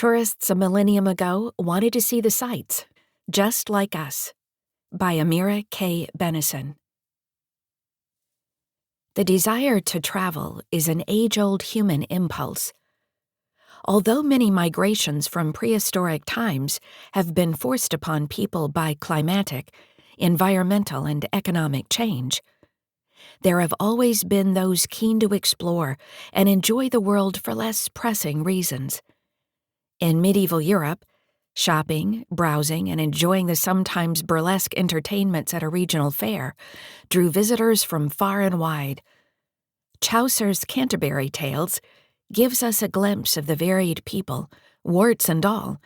Tourists a millennium ago wanted to see the sights, just like us, by Amira Bennison. The desire to travel is an age-old human impulse. Although many migrations from prehistoric times have been forced upon people by climatic, environmental, and economic change, there have always been those keen to explore and enjoy the world for less pressing reasons. In medieval Europe, shopping, browsing, and enjoying the sometimes burlesque entertainments at a regional fair drew visitors from far and wide. Chaucer's Canterbury Tales gives us a glimpse of the varied people, warts and all,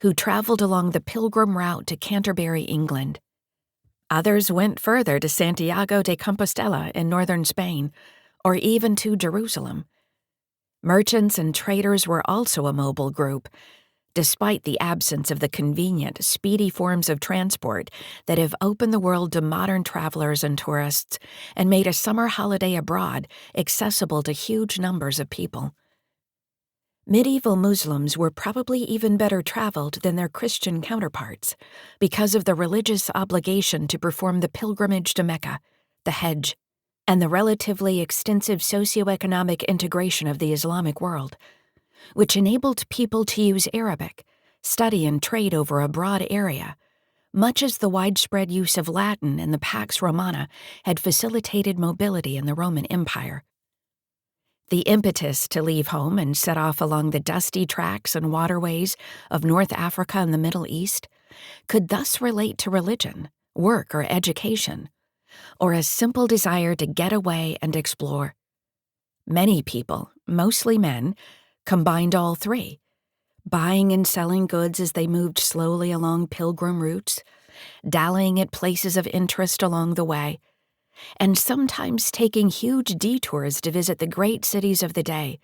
who traveled along the pilgrim route to Canterbury, England. Others went further to Santiago de Compostela in northern Spain, or even to Jerusalem. Merchants and traders were also a mobile group, despite the absence of the convenient, speedy forms of transport that have opened the world to modern travelers and tourists and made a summer holiday abroad accessible to huge numbers of people. Medieval Muslims were probably even better traveled than their Christian counterparts because of the religious obligation to perform the pilgrimage to Mecca, the Hajj, and the relatively extensive socioeconomic integration of the Islamic world, which enabled people to use Arabic, study and trade over a broad area, much as the widespread use of Latin in the Pax Romana had facilitated mobility in the Roman Empire. The impetus to leave home and set off along the dusty tracks and waterways of North Africa and the Middle East could thus relate to religion, work, or education, or a simple desire to get away and explore. Many people, mostly men, combined all three, buying and selling goods as they moved slowly along pilgrim routes, dallying at places of interest along the way, and sometimes taking huge detours to visit the great cities of the day,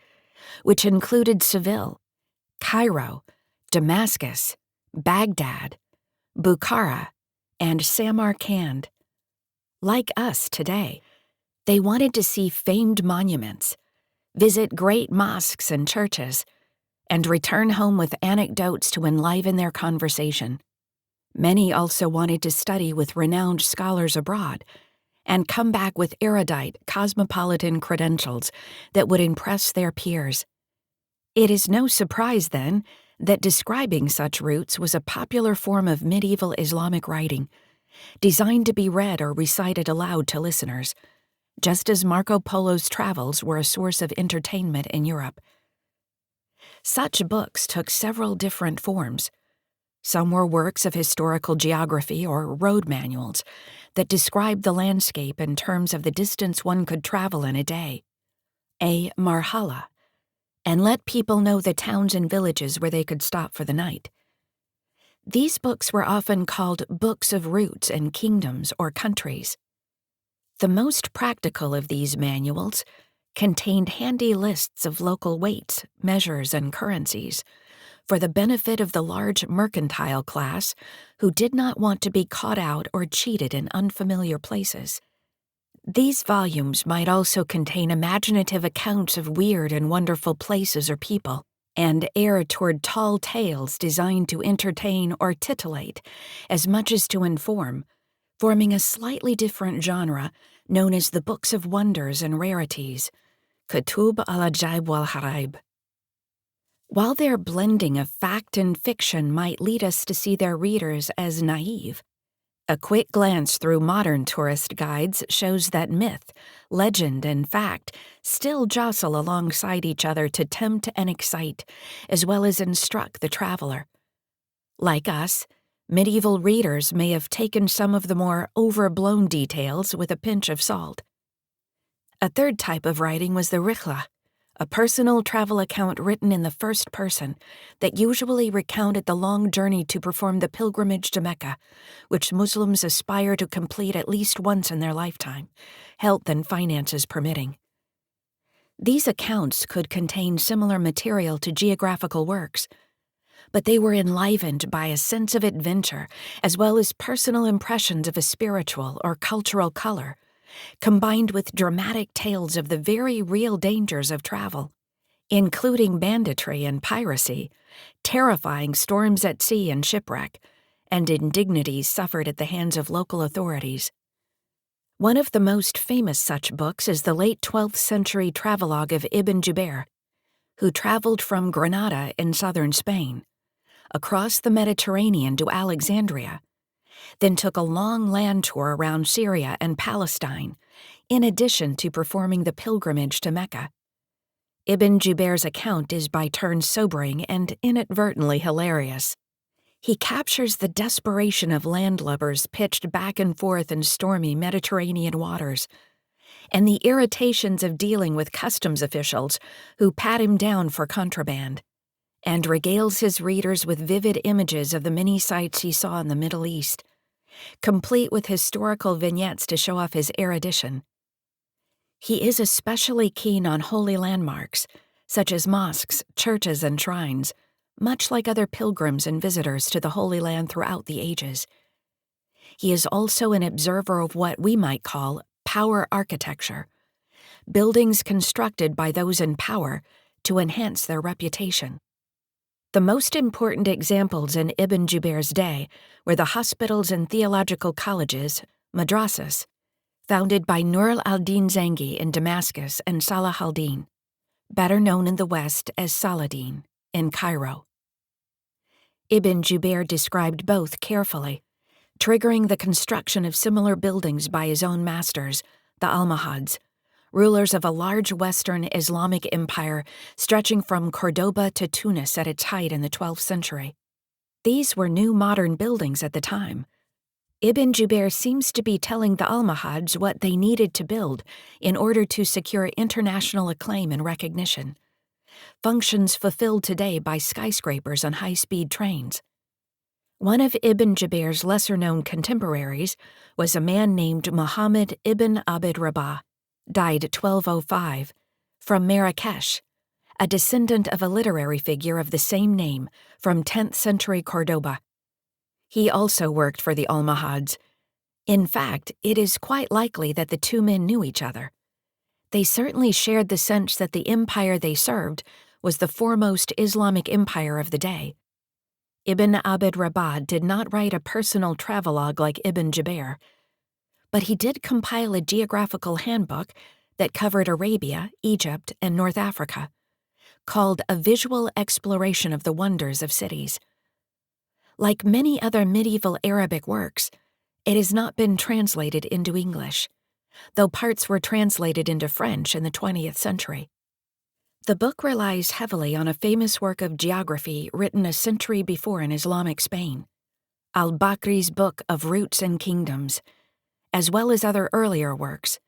which included Seville, Cairo, Damascus, Baghdad, Bukhara, and Samarkand. Like us today, they wanted to see famed monuments, visit great mosques and churches, and return home with anecdotes to enliven their conversation. Many also wanted to study with renowned scholars abroad and come back with erudite, cosmopolitan credentials that would impress their peers. It is no surprise, then, that describing such routes was a popular form of medieval Islamic writing, designed to be read or recited aloud to listeners, just as Marco Polo's travels were a source of entertainment in Europe. Such books took several different forms. Some were works of historical geography or road manuals that described the landscape in terms of the distance one could travel in a day, a marhala, and let people know the towns and villages where they could stop for the night. These books were often called books of routes and kingdoms or countries. The most practical of these manuals contained handy lists of local weights, measures, and currencies for the benefit of the large mercantile class who did not want to be caught out or cheated in unfamiliar places. These volumes might also contain imaginative accounts of weird and wonderful places or people, and err toward tall tales designed to entertain or titillate as much as to inform, forming a slightly different genre known as the Books of Wonders and Rarities, Kutub al-Ajaib wal-Haraib. While their blending of fact and fiction might lead us to see their readers as naive, a quick glance through modern tourist guides shows that myth, legend, and fact still jostle alongside each other to tempt and excite, as well as instruct the traveler. Like us, medieval readers may have taken some of the more overblown details with a pinch of salt. A third type of writing was the rihla, a personal travel account written in the first person that usually recounted the long journey to perform the pilgrimage to Mecca, which Muslims aspire to complete at least once in their lifetime, health and finances permitting. These accounts could contain similar material to geographical works, but they were enlivened by a sense of adventure as well as personal impressions of a spiritual or cultural color, combined with dramatic tales of the very real dangers of travel. including banditry and piracy, terrifying storms at sea and shipwreck, and indignities suffered at the hands of local authorities. One of the most famous such books is the late 12th century travelogue of Ibn Jubair, who traveled from Granada in southern Spain, across the Mediterranean to Alexandria, then took a long land tour around Syria and Palestine, in addition to performing the pilgrimage to Mecca. Ibn Jubair's account is by turns sobering and inadvertently hilarious. He captures the desperation of landlubbers pitched back and forth in stormy Mediterranean waters, and the irritations of dealing with customs officials who pat him down for contraband, and regales his readers with vivid images of the many sights he saw in the Middle East, complete with historical vignettes to show off his erudition. He is especially keen on holy landmarks, such as mosques, churches, and shrines, much like other pilgrims and visitors to the Holy Land throughout the ages. He is also an observer of what we might call power architecture, buildings constructed by those in power to enhance their reputation. The most important examples in Ibn Jubair's day were the hospitals and theological colleges, madrasas, founded by Nur al-Din Zangi in Damascus and Salah al-Din, better known in the West as Saladin, in Cairo. Ibn Jubair described both carefully, triggering the construction of similar buildings by his own masters, the Almohads, rulers of a large Western Islamic empire stretching from Cordoba to Tunis at its height in the 12th century. These were new modern buildings at the time. Ibn Jubair seems to be telling the Almohads what they needed to build in order to secure international acclaim and recognition, functions fulfilled today by skyscrapers and high-speed trains. One of Ibn Jubair's lesser-known contemporaries was a man named Muhammad ibn Abd Rabah, died 1205, from Marrakesh, a descendant of a literary figure of the same name from 10th century Cordoba. He also worked for the Almohads. In fact, it is quite likely that the two men knew each other. They certainly shared the sense that the empire they served was the foremost Islamic empire of the day. Ibn Abd Rabah did not write a personal travelogue like Ibn Jubair, but he did compile a geographical handbook that covered Arabia, Egypt, and North Africa, called A Visual Exploration of the Wonders of Cities. Like many other medieval Arabic works, it has not been translated into English, though parts were translated into French in the 20th century. The book relies heavily on a famous work of geography written a century before in Islamic Spain, al-Bakri's Book of Routes and Kingdoms, as well as other earlier works.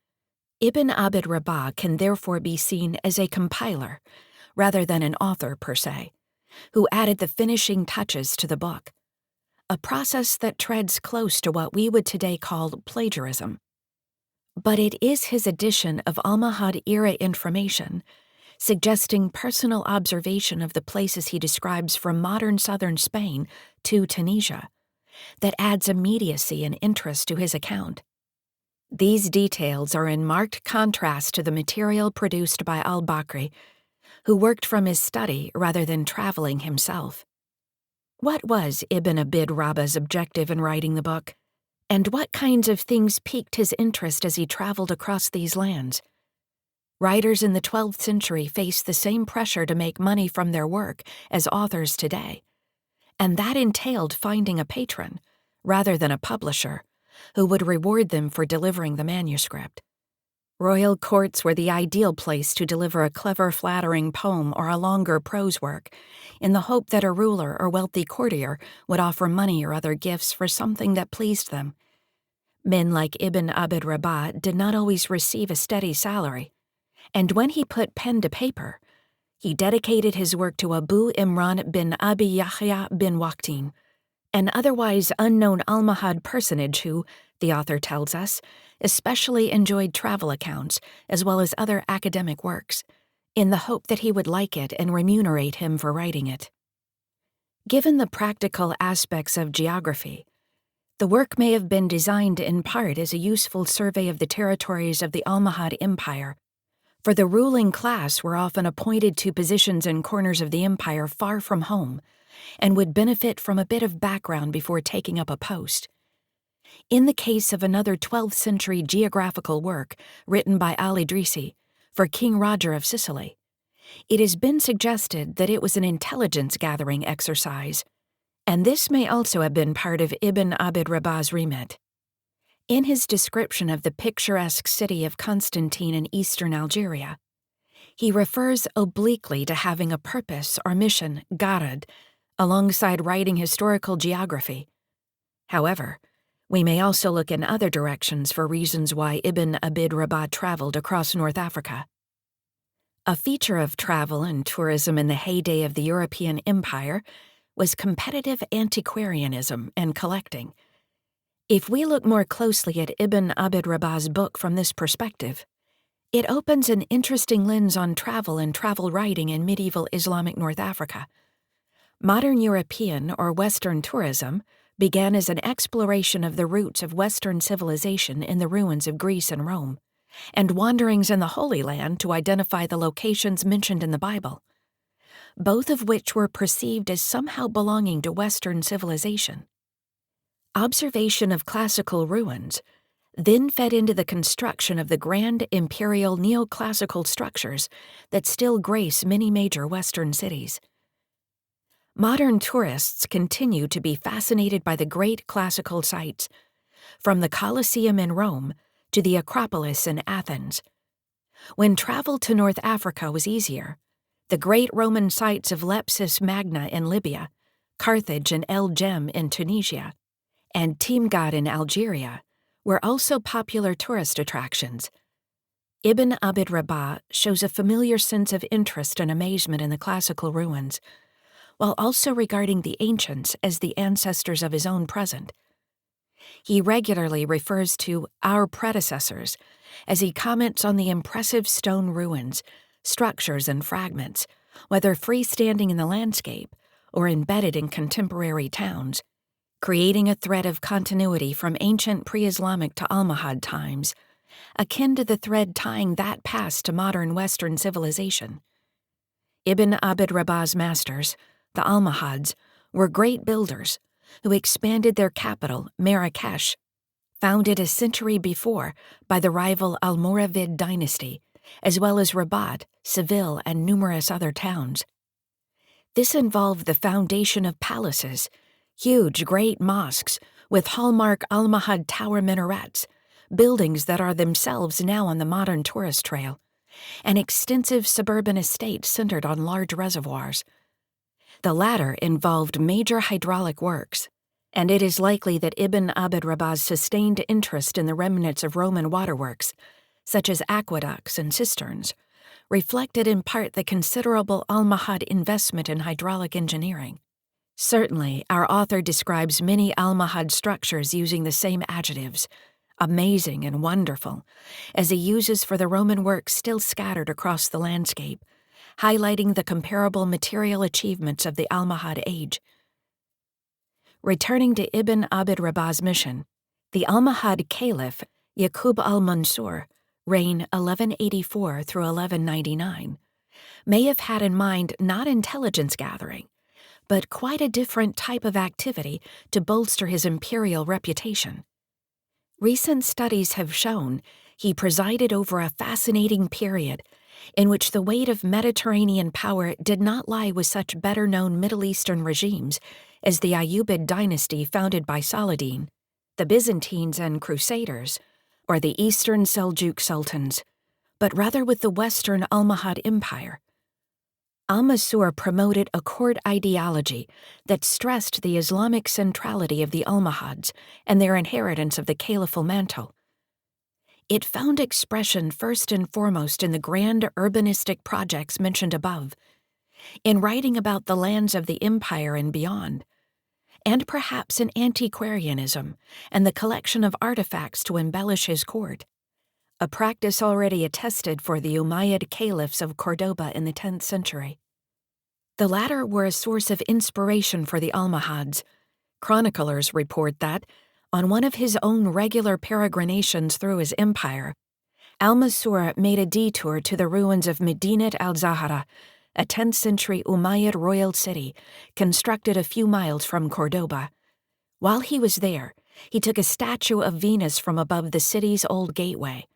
Ibn Abd Rabah can therefore be seen as a compiler, rather than an author per se, who added the finishing touches to the book, a process that treads close to what we would today call plagiarism. But it is his addition of Almohad-era information, suggesting personal observation of the places he describes from modern southern Spain to Tunisia, that adds immediacy and interest to his account. These details are in marked contrast to the material produced by al-Bakri, who worked from his study rather than traveling himself. What was Ibn Abd Rabah's objective in writing the book, and what kinds of things piqued his interest as he traveled across these lands? Writers in the 12th century faced the same pressure to make money from their work as authors today, and that entailed finding a patron, rather than a publisher, who would reward them for delivering the manuscript. Royal courts were the ideal place to deliver a clever, flattering poem or a longer prose work, in the hope that a ruler or wealthy courtier would offer money or other gifts for something that pleased them. Men like Ibn Abd Rabah did not always receive a steady salary, and when he put pen to paper, he dedicated his work to Abu Imran bin Abi Yahya bin Waqtin, an otherwise unknown Almohad personage who, the author tells us, especially enjoyed travel accounts as well as other academic works, in the hope that he would like it and remunerate him for writing it. Given the practical aspects of geography, the work may have been designed in part as a useful survey of the territories of the Almohad Empire, For the ruling class were often appointed to positions in corners of the empire far from home, and would benefit from a bit of background before taking up a post. In the case of another 12th century geographical work written by al-Idrisi for King Roger of Sicily, it has been suggested that it was an intelligence-gathering exercise, and this may also have been part of Ibn Abd Rabbah's remit. In his description of the picturesque city of Constantine in eastern Algeria, he refers obliquely to having a purpose or mission, gharad, alongside writing historical geography. However, we may also look in other directions for reasons why Ibn Abd Rabbah traveled across North Africa. A feature of travel and tourism in the heyday of the European Empire was competitive antiquarianism and collecting. If we look more closely at Ibn Abd Rabbah's book from this perspective, it opens an interesting lens on travel and travel writing in medieval Islamic North Africa. Modern European or Western tourism began as an exploration of the roots of Western civilization in the ruins of Greece and Rome, and wanderings in the Holy Land to identify the locations mentioned in the Bible, both of which were perceived as somehow belonging to Western civilization. Observation of classical ruins then fed into the construction of the grand imperial neoclassical structures that still grace many major Western cities. Modern tourists continue to be fascinated by the great classical sites, from the Colosseum in Rome to the Acropolis in Athens. When travel to North Africa was easier, the great Roman sites of Lepsis Magna in Libya, Carthage and El Jem in Tunisia, and Timgad in Algeria were also popular tourist attractions. Ibn Abd Rabbah shows a familiar sense of interest and amazement in the classical ruins, while also regarding the ancients as the ancestors of his own present. He regularly refers to our predecessors as he comments on the impressive stone ruins, structures, and fragments, whether freestanding in the landscape or embedded in contemporary towns, creating a thread of continuity from ancient pre-Islamic to Almohad times, akin to the thread tying that past to modern Western civilization. Ibn Abd Rabbah's masters, the Almohads, were great builders who expanded their capital, Marrakesh, founded a century before by the rival Almoravid dynasty, as well as Rabat, Seville, and numerous other towns. This involved the foundation of palaces, huge great mosques with hallmark Almohad tower minarets, buildings that are themselves now on the modern tourist trail, and extensive suburban estates centered on large reservoirs. The latter involved major hydraulic works, and it is likely that Ibn Abd Rabbah's sustained interest in the remnants of Roman waterworks, such as aqueducts and cisterns, reflected in part the considerable Almohad investment in hydraulic engineering. Certainly, our author describes many Almohad structures using the same adjectives, amazing and wonderful, as he uses for the Roman works still scattered across the landscape, highlighting the comparable material achievements of the Almohad age. Returning to Ibn Abd Rabbah's mission, the Almohad Caliph Yaqub al-Mansur, reign 1184 through 1199, may have had in mind not intelligence gathering, but quite a different type of activity to bolster his imperial reputation. Recent studies have shown he presided over a fascinating period in which the weight of Mediterranean power did not lie with such better-known Middle Eastern regimes as the Ayyubid dynasty founded by Saladin, the Byzantines and Crusaders, or the Eastern Seljuk sultans, but rather with the Western Almohad Empire. Al-Mansur promoted a court ideology that stressed the Islamic centrality of the Almohads and their inheritance of the caliphal mantle. It found expression first and foremost in the grand urbanistic projects mentioned above, in writing about the lands of the empire and beyond, and perhaps in antiquarianism and the collection of artifacts to embellish his court, a practice already attested for the Umayyad caliphs of Cordoba in the 10th century. The latter were a source of inspiration for the Almohads. Chroniclers report that, on one of his own regular peregrinations through his empire, Al-Mansur made a detour to the ruins of Medinat al-Zahra, a 10th century Umayyad royal city constructed a few miles from Cordoba. While he was there, he took a statue of Venus from above the city's old gateway,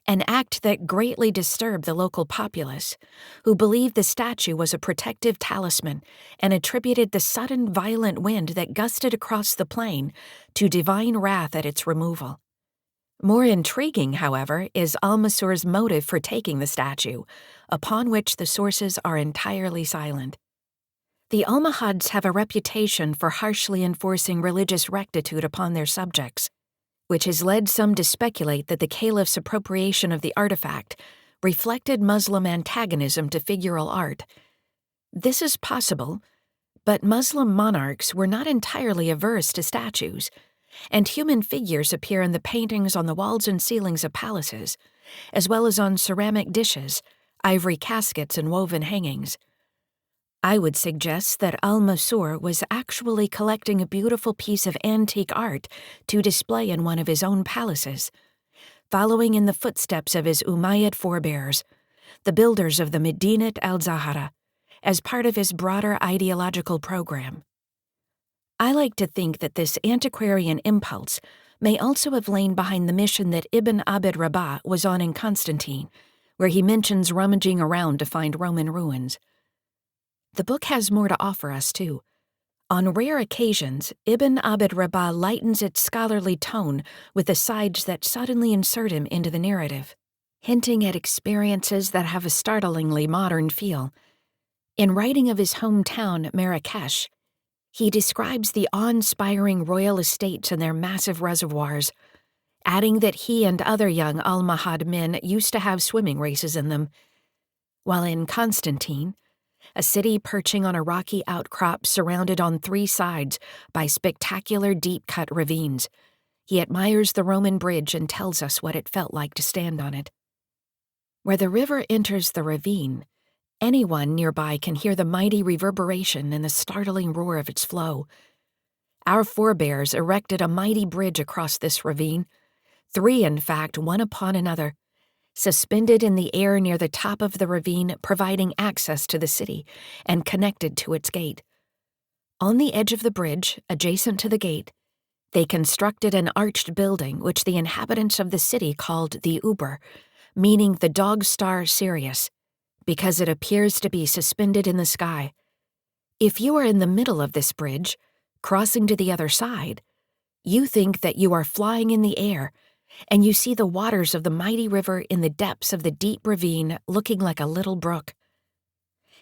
an act that greatly disturbed the local populace, who believed the statue was a protective talisman and attributed the sudden violent wind that gusted across the plain to divine wrath at its removal. More intriguing, however, is Al-Mansur's motive for taking the statue, upon which the sources are entirely silent. The Almohads have a reputation for harshly enforcing religious rectitude upon their subjects, which has led some to speculate that the caliph's appropriation of the artifact reflected Muslim antagonism to figural art. This is possible, but Muslim monarchs were not entirely averse to statues, and human figures appear in the paintings on the walls and ceilings of palaces, as well as on ceramic dishes, ivory caskets, and woven hangings. I would suggest that Al-Mansur was actually collecting a beautiful piece of antique art to display in one of his own palaces, following in the footsteps of his Umayyad forebears, the builders of the Medinat al-Zahra, as part of his broader ideological program. I like to think that this antiquarian impulse may also have lain behind the mission that Ibn Abd Rabah was on in Constantine, where he mentions rummaging around to find Roman ruins. The book has more to offer us, too. On rare occasions, Ibn Abd Rabah lightens its scholarly tone with asides that suddenly insert him into the narrative, hinting at experiences that have a startlingly modern feel. In writing of his hometown, Marrakesh, he describes the awe-inspiring royal estates and their massive reservoirs, adding that he and other young Almohad men used to have swimming races in them. While in Constantine, a city perching on a rocky outcrop surrounded on 3 sides by spectacular deep-cut ravines, he admires the Roman bridge and tells us what it felt like to stand on it. Where the river enters the ravine, anyone nearby can hear the mighty reverberation and the startling roar of its flow. Our forebears erected a mighty bridge across this ravine, 3 in fact, one upon another, suspended in the air near the top of the ravine, providing access to the city and connected to its gate. On the edge of the bridge, adjacent to the gate, they constructed an arched building which the inhabitants of the city called the Uber, meaning the dog star Sirius, because it appears to be suspended in the sky. If you are in the middle of this bridge, crossing to the other side, you think that you are flying in the air, and you see the waters of the mighty river in the depths of the deep ravine looking like a little brook.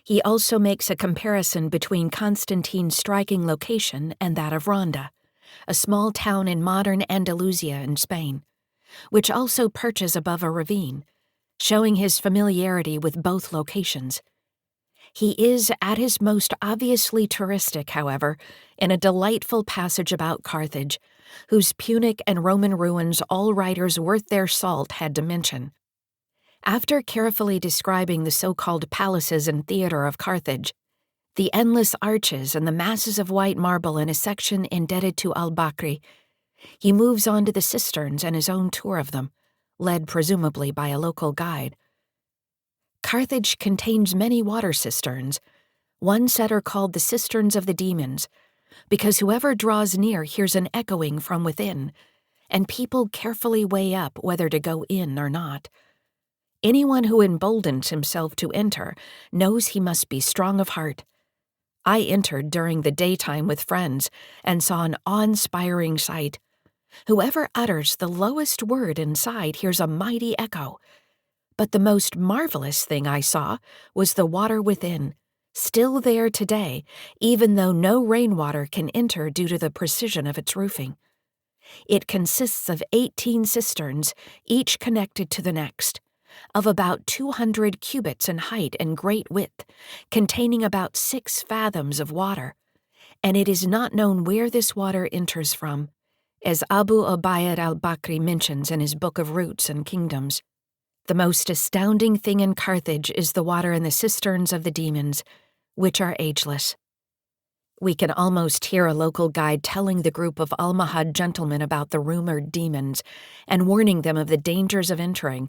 He also makes a comparison between Constantine's striking location and that of Ronda, a small town in modern Andalusia in Spain, which also perches above a ravine, showing his familiarity with both locations. He is, at his most obviously touristic, however, in a delightful passage about Carthage, whose Punic and Roman ruins all writers worth their salt had to mention. After carefully describing the so-called palaces and theater of Carthage, the endless arches and the masses of white marble in a section indebted to al-Bakri, he moves on to the cisterns and his own tour of them, led presumably by a local guide. Carthage contains many water cisterns. One set are called the cisterns of the demons, because whoever draws near hears an echoing from within, and people carefully weigh up whether to go in or not. Anyone who emboldens himself to enter knows he must be strong of heart. I entered during the daytime with friends and saw an awe-inspiring sight. Whoever utters the lowest word inside hears a mighty echo. But the most marvelous thing I saw was the water within, still there today, even though no rainwater can enter due to the precision of its roofing. It consists of 18 cisterns, each connected to the next, of about 200 cubits in height and great width, containing about 6 fathoms of water, and it is not known where this water enters from, as Abu Ubayd al-Bakri mentions in his Book of Roots and Kingdoms. The most astounding thing in Carthage is the water in the cisterns of the demons, which are ageless. We can almost hear a local guide telling the group of Almohad gentlemen about the rumored demons and warning them of the dangers of entering,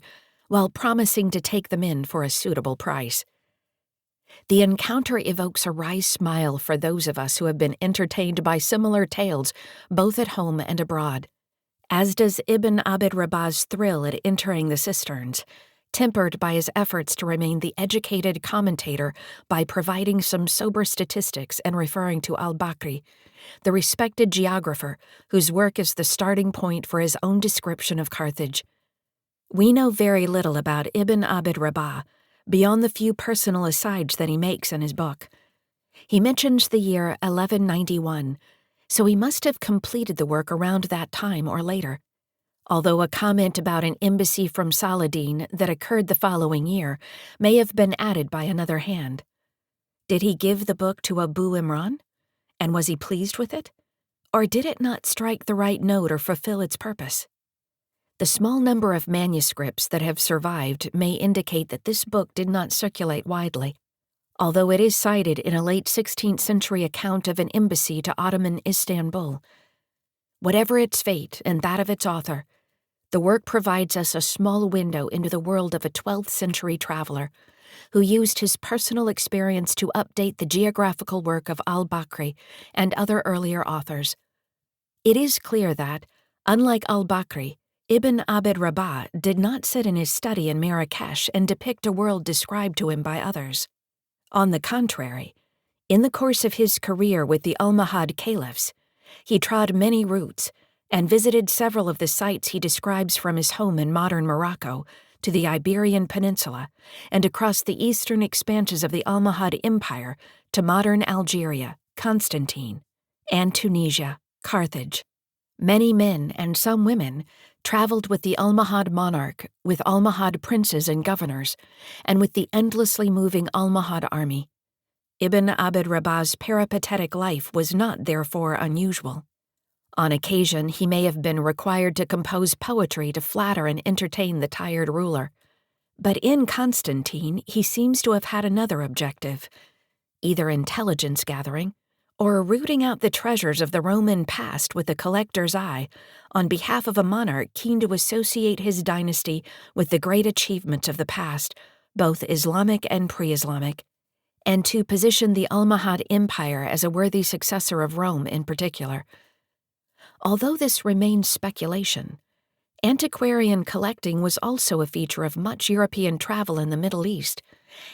while promising to take them in for a suitable price. The encounter evokes a wry smile for those of us who have been entertained by similar tales both at home and abroad, as does Ibn Abd Rabah's thrill at entering the cisterns, tempered by his efforts to remain the educated commentator by providing some sober statistics and referring to al-Bakri, the respected geographer whose work is the starting point for his own description of Carthage. We know very little about Ibn Abd Rabah, beyond the few personal asides that he makes in his book. He mentions the year 1191, so he must have completed the work around that time or later, although a comment about an embassy from Saladin that occurred the following year may have been added by another hand. Did he give the book to Abu Imran? And was he pleased with it? Or did it not strike the right note or fulfill its purpose? The small number of manuscripts that have survived may indicate that this book did not circulate widely, although it is cited in a late 16th century account of an embassy to Ottoman Istanbul. Whatever its fate and that of its author, the work provides us a small window into the world of a 12th century traveler who used his personal experience to update the geographical work of al-Bakri and other earlier authors. It is clear that, unlike al-Bakri, Ibn Abd Rabah did not sit in his study in Marrakesh and depict a world described to him by others. On the contrary, in the course of his career with the Almohad caliphs, he trod many routes and visited several of the sites he describes from his home in modern Morocco to the Iberian Peninsula and across the eastern expanses of the Almohad Empire to modern Algeria, Constantine, and Tunisia, Carthage. Many men and some women traveled with the Almohad monarch, with Almohad princes and governors, and with the endlessly moving Almohad army. Ibn Abd Rabah's peripatetic life was not therefore unusual. On occasion, he may have been required to compose poetry to flatter and entertain the tired ruler. But in Constantine, he seems to have had another objective, either intelligence gathering or rooting out the treasures of the Roman past with a collector's eye on behalf of a monarch keen to associate his dynasty with the great achievements of the past, both Islamic and pre-Islamic, and to position the Almohad Empire as a worthy successor of Rome in particular. Although this remains speculation, antiquarian collecting was also a feature of much European travel in the Middle East,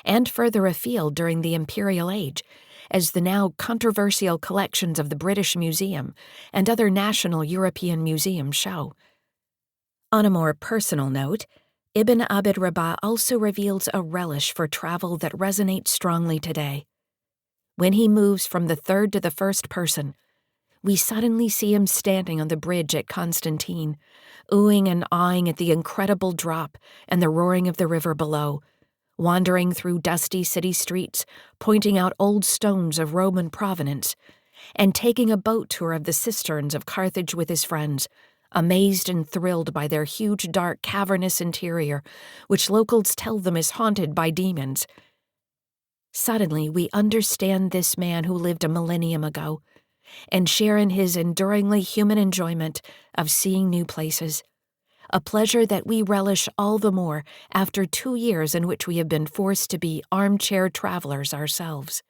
and further afield during the Imperial Age, as the now controversial collections of the British Museum and other national European museums show. On a more personal note, Ibn Abd Rabah also reveals a relish for travel that resonates strongly today. When he moves from the third to the first person, we suddenly see him standing on the bridge at Constantine, oohing and awing at the incredible drop and the roaring of the river below, wandering through dusty city streets, pointing out old stones of Roman provenance, and taking a boat tour of the cisterns of Carthage with his friends, amazed and thrilled by their huge, dark, cavernous interior, which locals tell them is haunted by demons. Suddenly, we understand this man who lived a millennium ago, and share in his enduringly human enjoyment of seeing new places, a pleasure that we relish all the more after 2 years in which we have been forced to be armchair travelers ourselves.